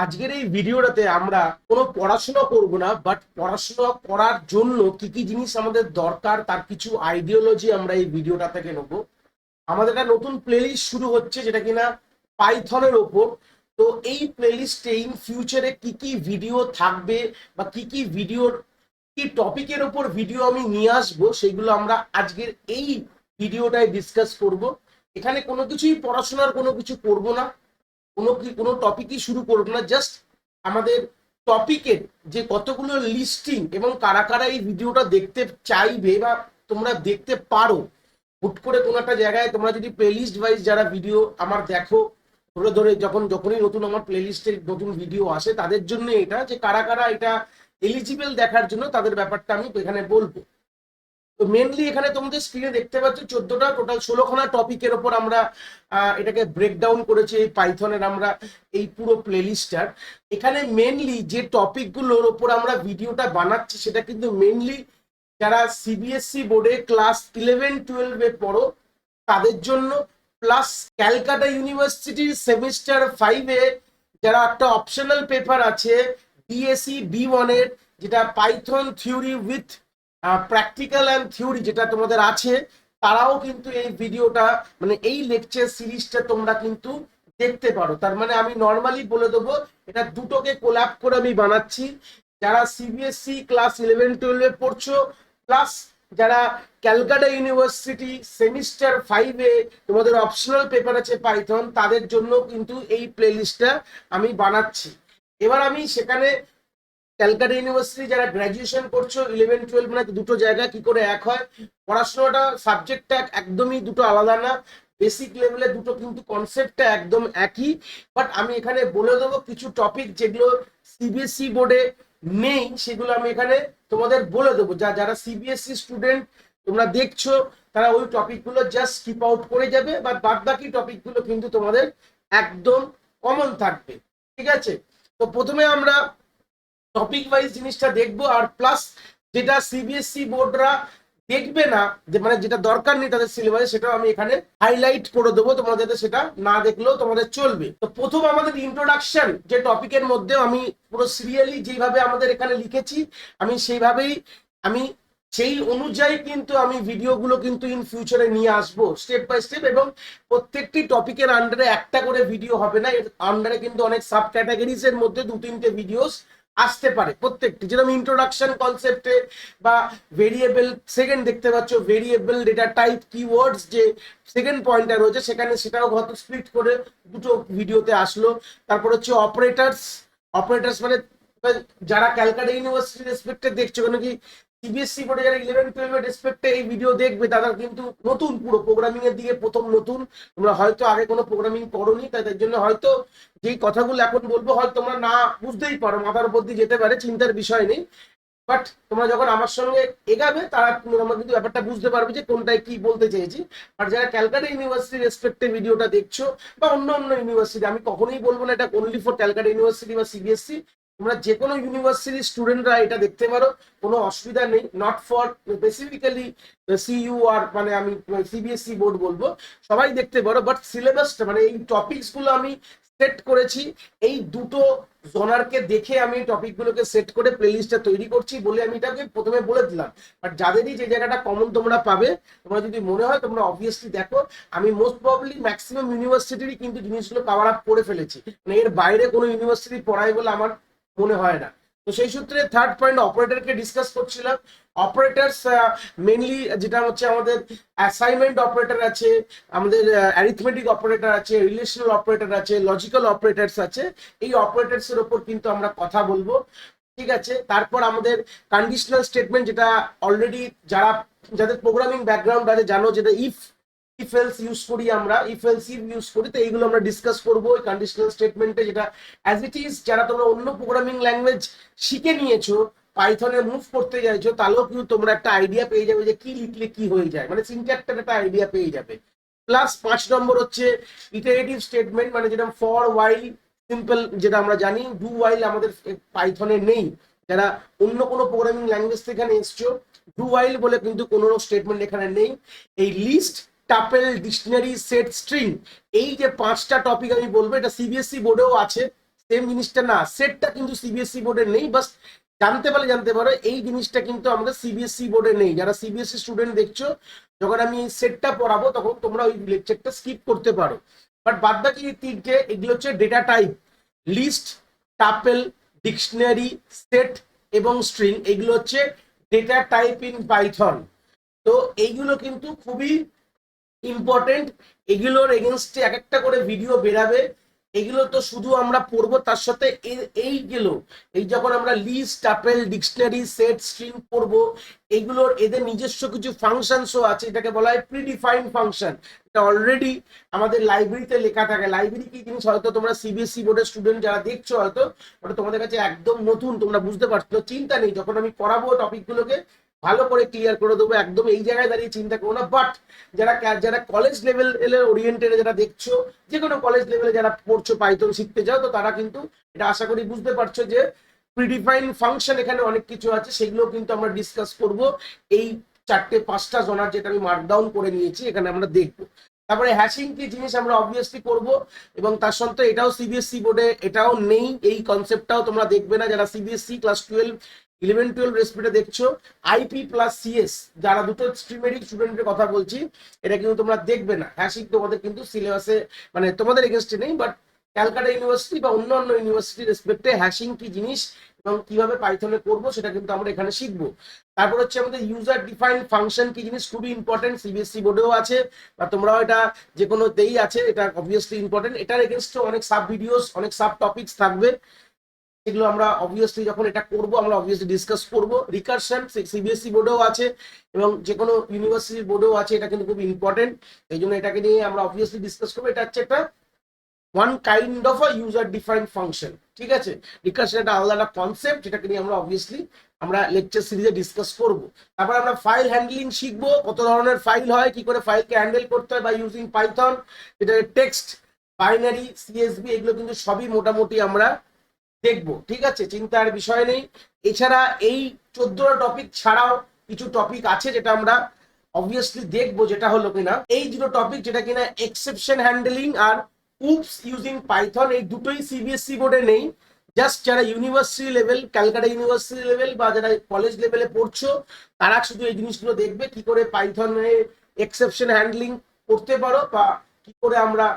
আজকের এই ভিডিওটাতে আমরা কোনো পড়াশোনা করব না, বাট পড়াশোনা করার জন্য কি কি জিনিস আমাদের দরকার তার কিছু আইডিওলজি আমরা এই ভিডিওটা থেকে নেব। আমাদের একটা নতুন প্লেলিস্ট শুরু হচ্ছে যেটা কিনা পাইথনের ওপর। তো এই প্লেলিস্টে ইন ফিউচারে কি কি ভিডিও থাকবে বা কি কি ভিডিওর কি টপিকের ওপর ভিডিও আমি নিয়ে আসবো সেগুলো আমরা আজকের এই ভিডিওটায় ডিসকাস করব। এখানে কোনো কিছুই পড়াশোনার কোনো কিছু করব না, কোনো টপিকই শুরু করবো না। জাস্ট আমাদের টপিকের যে কতগুলো লিস্টিং এবং কারা কারা এই ভিডিওটা দেখতে চাইবে বা তোমরা দেখতে পারো, হুট করে কোনো একটা জায়গায় তোমরা যদি প্লেলিস্ট ওয়াইজ যারা ভিডিও আমার দেখো, ধরে ধরে যখনই নতুন আমার প্লেলিস্টে নতুন ভিডিও আসে তাদের জন্য এটা যে কারা কারা এটা এলিজিবল দেখার জন্য তাদের ব্যাপারটা আমি এখানে বলবো। তো মেনলি এখানে তোমাদের স্ক্রিনে দেখতে পাচ্ছ 14টা টোটাল 16খানা টপিকের ওপর আমরা এটাকে ব্রেকডাউন করেছি এই পাইথনের আমরা এই পুরো প্লেলিস্টটার। এখানে মেনলি যে টপিকগুলোর ওপর আমরা ভিডিওটা বানাচ্ছি সেটা কিন্তু মেনলি যারা সিবিএসসি বোর্ডে ক্লাস 11-12-এ পড়ো তাদের জন্য, প্লাস ক্যালকাটা ইউনিভার্সিটির সেমিস্টার 5-এ যারা একটা অপশনাল পেপার আছে বিএসসি B1-এর, যেটা Python theory with practical and theory যেটা তোমাদের আছে, তারাও কিন্তু এই ভিডিওটা মানে এই লেকচার সিরিজটা তোমরা কিন্তু দেখতে পারো। তার মানে আমি নর্মালি বলে দেবো এটা দুটোকে কোল্যাব করে আমি বানাচ্ছি। যারা সিবিএসসি ক্লাস 11-12-এ পড়ছো, প্লাস যারা ক্যালকাটা ইউনিভার্সিটি সেমিস্টার 5-এ তোমাদের অপশনাল পেপার আছে পাইথন, তাদের জন্য কিন্তু এই প্লেলিস্টটা আমি বানাচ্ছি। এবার আমি সেখানে ক্যালকাটা ইউনিভার্সিটি যারা গ্র্যাজুয়েশন করছো 11-12 মানে দুটো জায়গা কি করে এক হয়, পড়াশোনাটা সাবজেক্টটা একদমই দুটো আলাদা না, বেসিক লেভেলে দুটো কিন্তু কনসেপ্টটা একদম একই। বাট আমি এখানে বলে দেবো কিছু টপিক যেগুলো সিবিএসসি বোর্ডে নেই, সেগুলো আমি এখানে তোমাদের বলে দেবো। যারা সিবিএসসি স্টুডেন্ট তোমরা দেখছো তারা ওই টপিকগুলো জাস্ট স্কিপ আউট করে যাবে, বা বাদ বাকি টপিকগুলো কিন্তু তোমাদের একদম কমন থাকবে। ঠিক আছে, তো প্রথমে আমরা টপিক ওয়াইজ জিনিসটা দেখবো, আর প্লাস যেটা সিবিএসসি বোর্ডরা দেখবে না, যে মানে যেটা দরকার নেই তাদের সিলেবাসে, সেটাও আমি এখানে হাইলাইট করে দেবো তোমাদের, যাতে সেটা না দেখলেও তোমাদের চলবে। তো প্রথম আমাদের ইন্ট্রোডাকশন যে টপিকের মধ্যে আমি পুরো সিরিয়ালি যেভাবে আমাদের এখানে লিখেছি আমি সেইভাবেই আমি সেই অনুযায়ী কিন্তু আমি ভিডিওগুলো কিন্তু ইন ফিউচারে নিয়ে আসবো স্টেপ বাই স্টেপ, এবং প্রত্যেকটি টপিকের আন্ডারে একটা করে ভিডিও হবে না, এর আন্ডারে কিন্তু অনেক সাব ক্যাটাগরিজ এর মধ্যে 2-3টে ভিডিওস আসতে পারে প্রত্যেকটি। যেরকম ইন্ট্রোডাকশন কনসেপ্টে বা ভেরিয়েবল সেকেন্ড দেখতে পাচ্ছ, ভেরিয়েবল ডেটা টাইপ কিওয়ার্ডস যে সেকেন্ড পয়েন্টটা রয়েছে সেখানে সেটাও হয়তো স্প্লিট করে দুটো ভিডিওতে আসলো। তারপর হচ্ছে অপারেটার্স। অপারেটার্স মানে যারা ক্যালকাটা ইউনিভার্সিটি রেসপেক্টে দেখছো, কেন কি সিবিএসসি বোর্ডে যারা 11-12 রেসপেক্টে এই ভিডিও দেখবে তারা কিন্তু নতুন, পুরো প্রোগ্রামিং এর দিকে প্রথম নতুন, তোমরা হয়তো আগে কোনো প্রোগ্রামিং করোনি, তাদের জন্য হয়তো যেই কথাগুলো এখন বলবো হয়তো তোমরা না বুঝতেই পারো, মাথার উপর দিয়ে যেতে পারে, চিন্তার বিষয় নেই। বাট তোমরা যখন আমার সঙ্গে এগাবে তারা তোমরা কিন্তু ব্যাপারটা বুঝতে পারবে যে কোনটায় কি বলতে চেয়েছি। আর যারা ক্যালকাটা ইউনিভার্সিটি রেসপেক্টে ভিডিওটা দেখছো বা অন্য অন্য ইউনিভার্সিটি, আমি কখনোই বলবো না এটা অনলি ফর ক্যালকাটা ইউনিভার্সিটি বা সিবিএসসি, তোমরা যে কোনো ইউনিভার্সিটির স্টুডেন্টরা এটা দেখতে পারো, কোনো অসুবিধা নেই। নট ফর স্পেসিফিক্যালি সিইউ আর মানে আমি সিবিএসসি বোর্ড বলবো, সবাই দেখতে পারো। বাট সিলেবাসটা মানে এই টপিকস গুলো আমি সেট করেছি, এই দুটো জোনারকে দেখে আমি টপিকগুলোকে সেট করে প্লেলিস্টটা তৈরি করছি বলে আমি এটাকে প্রথমে বলে দিলাম। বাট যাদেরই যে জায়গাটা কমন তোমরা পাবে, তোমরা যদি মনে হয় তোমরা অবভিয়াসলি দেখো, আমি মোস্ট প্রবাবলি ম্যাক্সিমাম ইউনিভার্সিটিরই কিন্তু জিনিসগুলো কভার আপ করে ফেলেছি, মানে এর বাইরে কোনো ইউনিভার্সিটি পড়াই বলে আমার মনে হয় না। তো সেই সূত্রে থার্ড পয়েন্ট অপারেটরকে ডিসকাস করছিলাম। অপারেটার্স মেনলি যেটা হচ্ছে আমাদের অ্যাসাইনমেন্ট অপারেটর আছে, আমাদের অ্যারিথমেটিক অপারেটর আছে, রিলেশনাল অপারেটর আছে, লজিক্যাল অপারেটরস আছে। এই অপারেটরস এর উপর কিন্তু আমরা কথা বলবো। ঠিক আছে, তারপর আমাদের কন্ডিশনাল স্টেটমেন্ট, যেটা অলরেডি যাদের প্রোগ্রামিং ব্যাকগ্রাউন্ড আছে জানো, যেটা ইফ এলস ইউজ করি, আমরা ইফ এলস ইফ ইউজ করি, তো এইগুলো আমরা ডিসকাস করবো ওই কন্ডিশনাল স্টেটমেন্টে, যেটা অ্যাজ ইট ইজ যারা তোমরা অন্য প্রোগ্রামিং ল্যাঙ্গুয়েজ শিখে নিয়েছো, পাইথনে মুভ করতে চাইছো, তাহলেও কিন্তু তোমরা একটা আইডিয়া পেয়ে যাবে যে কি লিখলে কি হয়ে যায়, মানে সিনট্যাক্সটার একটা আইডিয়া পেয়ে যাবে। প্লাস 5 নম্বর হচ্ছে ইটারেটিভ স্টেটমেন্ট, মানে যেটা ফর ওয়াইল সিম্পল, যেটা আমরা জানি ডু ওয়াইল আমাদের পাইথনে নেই। যারা অন্য কোনো প্রোগ্রামিং ল্যাঙ্গুয়েজ থেকে এসছো, ডু ওয়াইল বলে কিন্তু কোনো স্টেটমেন্ট এখানে নেই। এই list, tuple, dictionary, set, string, এই যে 5টা টপিক আমি বলবো, এটা সিবিএসসি বোর্ডেও আছে, সেম জিনিসটা না, সেটটা কিন্তু সিবিএসসি বোর্ডে নেই, বাস জানতে পারো এই জিনিসটা কিন্তু আমাদের সিবিএসসি বোর্ডে নেই। যারা সিবিএসসি স্টুডেন্ট দেখছো, যখন আমি এই সেটটা পড়াবো তখন তোমরা ওই লেকচারটা স্কিপ করতে পারো। বাট বাদ বাকি তিনটে, এগুলো হচ্ছে data type, list, tuple, dictionary, set এবং স্ট্রিং, এগুলো হচ্ছে ডেটা টাইপ ইন পাইথন। তো এইগুলো কিন্তু খুবই ইম্পর্টেন্ট, এগুলোর এগেনস্টে এক একটা করে ভিডিও বেরাবে। এগুলো তো শুধু আমরা পড়বো, তার সাথে এইগুলো, এই যখন আমরা list, tuple, dictionary, set, string পড়বো, এগুলোর এদের নিজস্ব কিছু ফাংশনসও আছে, এটাকে বলা হয় প্রিডিফাইন্ড ফাংশন। এটা অলরেডি আমাদের লাইব্রেরিতে লেখা থাকে। লাইব্রেরি কি জিনিস হয়তো তোমরা সিবিএসসি বোর্ডের স্টুডেন্ট যারা দেখছো, হয়তো ওটা তোমাদের কাছে একদম নতুন, তোমরা বুঝতে পারছো, চিন্তা নেই, যখন আমি পড়াবো টপিকগুলোকে ভালো করে ক্লিয়ার করে দেবো, একদম এই জায়গায় দাঁড়িয়ে চিন্তা করো না। বাট যারা যারা কলেজ লেভেল ওরিয়েন্টেড যারা দেখছো, যে কোনো কলেজ লেভেলে যারা পড়ছো, পাইথন শিখতে চাও, তো তারা কিন্তু এটা আশা করি বুঝতে পারছো যে প্রিডিফাইন ফাংশন এখানে অনেক কিছু আছে, সেগুলো কিন্তু আমরা ডিসকাস করব এই 4-5টা জোনার, যেটা আমি মার্কডাউন করে নিয়েছি, এখানে আমরা দেখবো। তারপরে হ্যাশিং কি জিনিস আমরা অবভিয়াসলি করব, এবং তার সত্ত্বে এটাও সিবিএসসি বোর্ডে এটাও নেই, এই কনসেপ্টটাও তোমরা দেখবে না যারা সিবিএসসি ক্লাস 11-12 রেসপিটা দেখছো। আইপি প্লাস সিএস, যারা দুটো স্ট্রিমেরই স্টুডেন্টের কথা বলছি, এটা কিন্তু তোমরা দেখবে না। হ্যাশিং তোমাদের কিন্তু সিলেবাসে মানে তোমাদের এগেনস্টে নেই, বাট ক্যালকাটা ইউনিভার্সিটি বা অন্যান্য ইউনিভার্সিটি রেসপেক্টে হ্যাশিং কি জিনিস এবং কিভাবে পাইথনে করবো সেটা কিন্তু আমরা এখানে শিখবো। তারপর হচ্ছে আমাদের ইউজার ডিফাইন্ড ফাংশন কি জিনিস, খুবই ইম্পর্টেন্ট, সিবিএসসি বোর্ডেও আছে বা তোমরাও এটা যে কোনোতেই আছে, এটা অবভিয়াসলি ইম্পর্টেন্ট। এটার এগেনস্টে অনেক সাব ভিডিওস, অনেক সাব টপিকস থাকবে, সেগুলো আমরা অবভিয়াসলি যখন এটা করব আমরা অবভিয়াসলি ডিসকাস করব। রিকারশন সিবিএসসি বোর্ডেও আছে এবং যে কোনো ইউনিভার্সিটি বোর্ডেও আছে, এটা কিন্তু খুব ইম্পর্টেন্ট, এই জন্য এটাকে নিয়ে আমরা অবভিয়াসলি ডিসকাস করবো। এটা হচ্ছে একটা one kind of a user defined function, ঠিক আছে। রিকারশন একটা আলাদা কনসেপ্ট, যেটাকে নিয়ে আমরা অবভিয়াসলি আমরা লেকচার সিরিজে ডিসকাস করব। তারপর আমরা ফাইল হ্যান্ডলিং শিখবো, কত ধরনের ফাইল হয়, কি করে ফাইলকে হ্যান্ডেল করতে হয় বাই ইউজিং পাইথন, যেটা টেক্সট, বাইনারি, সিএসভি, এগুলো কিন্তু সবই মোটামুটি আমরা দেখবো, ঠিক আছে, চিন্তার বিষয় নেই। এছাড়া এই 14টা টপিক ছাড়াও কিছু টপিক আছে যেটা আমরা অবভিয়াসলি দেখবো, যেটা হলো কিনা এই দুটো টপিক, যেটা কিনা এক্সেপশন হ্যান্ডলিং আর উপস ইউজিং পাইথন, এই দুটোই সিবিএসসি বোর্ডে নেই। জাস্ট যারা university level, Calcutta university level বা যারা কলেজ লেভেলে পড়ছো, তারা শুধু এই জিনিসগুলো দেখবে, কি করে পাইথনে এক্সেপশন হ্যান্ডলিং করতে পারো, বা কি করে আমরা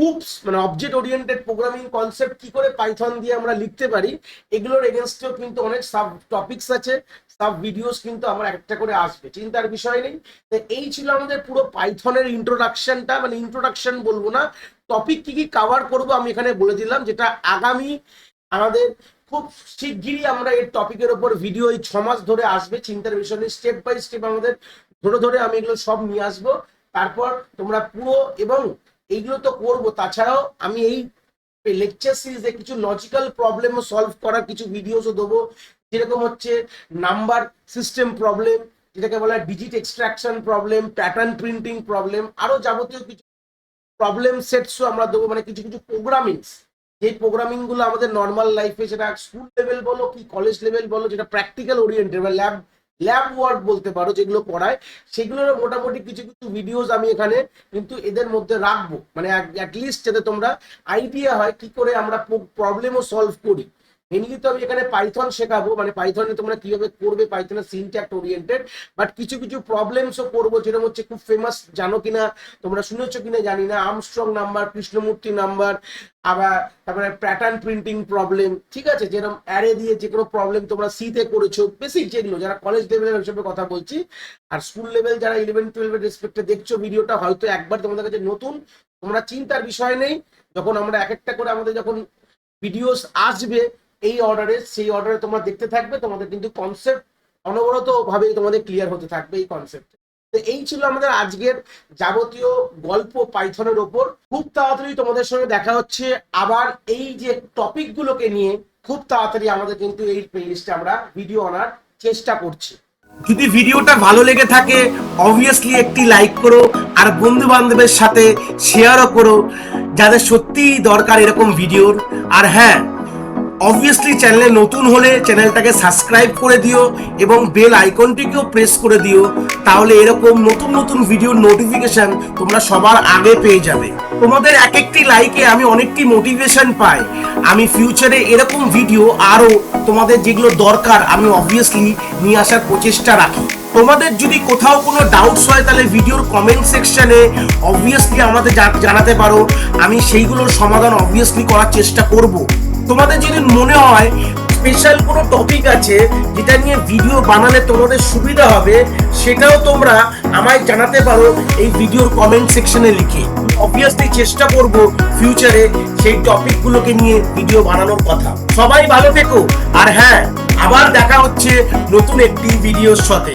উপস মানে অবজেক্ট ওরিয়েন্টেড প্রোগ্রামিং কনসেপ্ট কি করে পাইথন দিয়ে আমরা লিখতে পারি, এগুলোর এগেনস্টেও কিন্তু অনেক সাব টপিকস আছে, সাব ভিডিওস কিন্তু আমরা একটা করে আসবে, চিন্তার বিষয় নেই। তো এই ছিল আমাদের পুরো পাইথনের ইন্ট্রোডাকশনটা, মানে ইন্ট্রোডাকশন বলবো না, টপিক কি কি কভার করব আমি এখানে বলে দিলাম, যেটা আগামী আমাদের খুব শিগগিরই আমরা এই টপিকের উপর ভিডিও এই 6 মাস ধরে আসবে, চিন্তার বিষয় নেই। স্টেপ বাই স্টেপ আমাদের ধরে ধরে আমি এগুলো সব নিয়ে আসবো, তারপর তোমরা পুরো, এবং এইগুলো তো করবো, তাছাড়াও আমি এই লেকচার সিরিজে কিছু লজিক্যাল প্রবলেমও সলভ করার কিছু ভিডিওসও দেবো, যেরকম হচ্ছে নাম্বার সিস্টেম প্রবলেম, যেটাকে বলা হয় digit extraction problem, pattern printing problem, আরো যাবতীয় কিছু প্রবলেম সেটসও আমরা দেবো, মানে কিছু কিছু প্রোগ্রামিংস, যে প্রোগ্রামিং গুলো আমাদের নর্মাল লাইফে, সেটা স্কুল লেভেল বলো কি কলেজ লেভেল বলো, যেটা প্র্যাকটিক্যাল ওরিয়েন্টেড বা ল্যাব ওয়ার্ক বলতে পারো, যেগুলো করায়, সেগুলোর মোটামুটি কিছু কিছু ভিডিওস আমি এখানে কিন্তু এদের মধ্যে রাখবো, মানে অ্যাটলিস্ট যাতে তোমরা আইডিয়া হয় কি করে আমরা প্রবলেমও সলভ করি। মেনলি তো আমি এখানে পাইথন শেখাবো, মানে পাইথনে তোমরা কিভাবে করবে, পাইথনের সিনট্যাক্স ওরিয়েন্টেড, বাট কিছু কিছু প্রবলেমসও করবো, যেরকম হচ্ছে খুব ফেমাস, জানো কিনা তোমরা, শুনেছো কিনা জানি না, আর্মস্ট্রং নাম্বার, কৃষ্ণমূর্তি নাম্বার, আবার তারপরে প্যাটার্ন প্রিন্টিং প্রবলেম, ঠিক আছে, যেরকম অ্যারে দিয়ে যে কোনো প্রবলেম তোমরা সিতে করেছো, বেসিক যেগুলো, যারা কলেজ লেভেলের হিসেবে কথা বলছি, আর স্কুল লেভেল যারা 11-12 রেসপেক্টে দেখছো ভিডিওটা, হয়তো একবার তোমাদের কাছে নতুন, তোমরা চিন্তার বিষয় নেই, যখন আমরা এক একটা করে আমাদের যখন ভিডিওস আসবে এই অর্ডারে, সেই অর্ডারে তোমরা দেখতে থাকবে, তোমাদের কিন্তু কনসেপ্ট অনবরত ভাবে তোমাদের ক্লিয়ার হতে থাকবে এই কনসেপ্ট। তো এই ছিল আমাদের আজকের যাবতীয় গল্প পাইথনের ওপর। খুব তাড়াতাড়ি তোমাদের সঙ্গে দেখা হচ্ছে আবার এই যে টপিক গুলোকে নিয়ে, খুব তাড়াতাড়ি আমাদের কিন্তু এই প্লেলিস্টে আমরা ভিডিও আনার চেষ্টা করছি। যদি ভিডিওটা ভালো লেগে থাকে অবভিয়াসলি একটি লাইক করো, আর বন্ধু বান্ধবের সাথে শেয়ারও করো যাদের সত্যিই দরকার এরকম ভিডিওর। আর হ্যাঁ, অবভিয়াসলি চ্যানেলে নতুন হলে চ্যানেলটাকে সাবস্ক্রাইব করে দিও এবং বেল আইকনটিকেও প্রেস করে দিও, তাহলে এরকম নতুন নতুন ভিডিওর নোটিফিকেশন তোমরা সবার আগে পেয়ে যাবে। তোমাদের এক একটি লাইকে আমি অনেকটি মোটিভেশন পাই, আমি ফিউচারে এরকম ভিডিও আরো তোমাদের যেগুলো দরকার আমি অবভিয়াসলি নিয়ে আসার প্রচেষ্টা রাখি। তোমাদের যদি কোথাও কোনো ডাউটস হয় তাহলে ভিডিওর কমেন্ট সেকশনে অবভিয়াসলি আমাদের জানাতে পারো, আমি সেইগুলোর সমাধান অবভিয়াসলি করার চেষ্টা করব। তোমাদের যদি মনে হয় স্পেশাল কোনো টপিক আছে যেটা নিয়ে ভিডিও বানালে তোমাদের সুবিধা হবে, সেটাও তোমরা আমায় জানাতে পারো এই ভিডিওর কমেন্ট সেকশনে লিখে। অবভিয়াসলি চেষ্টা করব ফিউচারে সেই টপিকগুলোকে নিয়ে ভিডিও বানানোর কথা। সবাই ভালো থেকো, আর হ্যাঁ, আবার দেখা হচ্ছে নতুন একটি ভিডিওর সাথে।